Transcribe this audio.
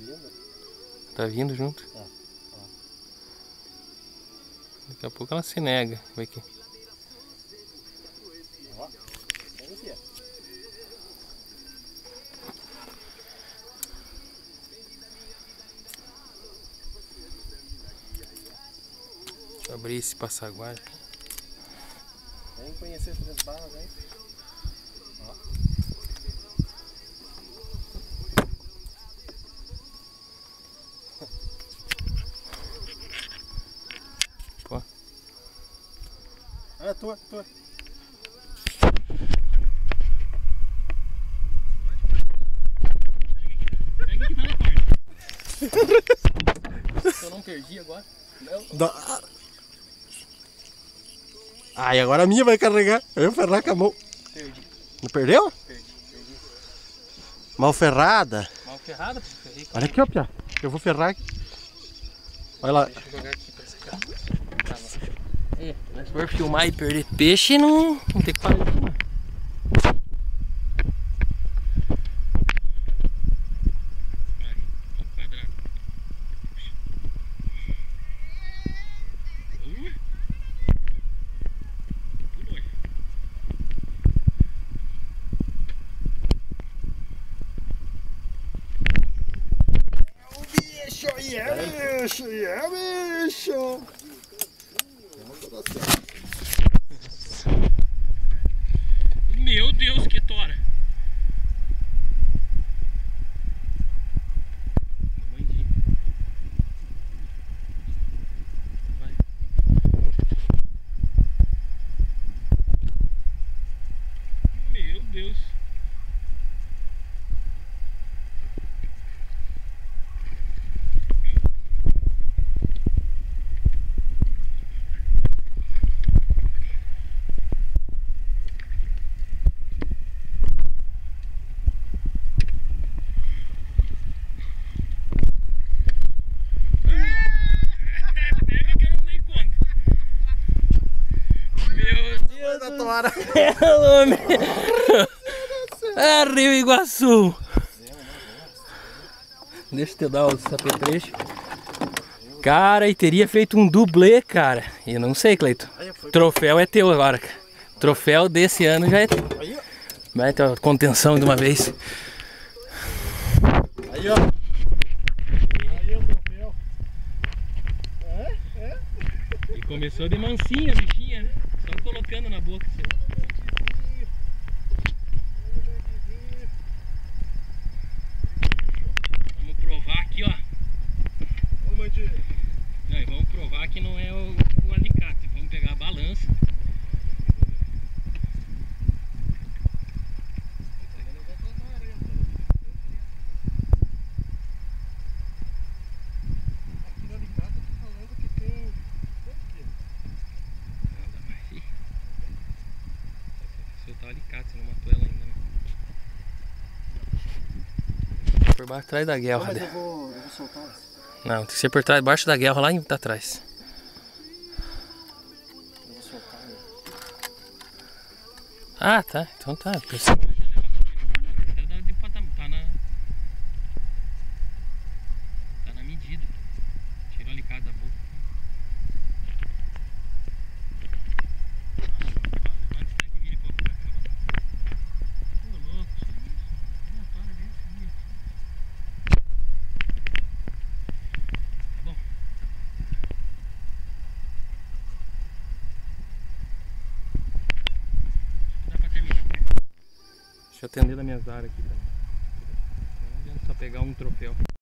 vindo. Tá vindo junto? É. Daqui a pouco ela se nega. Vai aqui. Ó. Vem aqui, ó. Deixa eu abrir esse passaguá. Vem conhecer as Três Barras, hein? Ó. Pô. Ah, tua. Pega que tá na porta. Eu não perdi agora. Não. Ai, agora a minha vai carregar. Eu ferrar com a mão. Perdi. Não perdeu? Perdi. Mal ferrada. Mal ferrada, ferrei. Olha aqui, ó, Pia. Eu vou ferrar aqui. Olha lá. Deixa eu jogar aqui pra secar. Tá bom. Se for filmar e perder peixe, não tem que fazer isso, não. Bicho. Meu Deus, que tora! Vai. Meu Deus! Da tora. É Rio Iguaçu. Deixa eu te dar os apetrecho. Cara, e teria feito um dublê, cara. E eu não sei, Cleiton. Troféu é teu agora, cara. Troféu desse ano já é teu. Vai ter contenção de uma vez. Aí, ó. Aí o troféu. E começou de mansinha, bichinha, né? Só colocando na boca. Assim. Vamos provar aqui, ó. Não, e vamos provar que não é o alicate. Vamos pegar a balança. Soltar o alicate, você não matou ela ainda, né? Por baixo, atrás da guerra. Mas eu vou soltar essa. Não, tem que ser por trás, baixo da guerra, lá atrás. Eu vou soltar ela. Ah, tá. Então tá. Tá na medida. Tirou o alicate da boca. Deixa eu atender nas minhas áreas aqui também. Não adianta só pegar um troféu.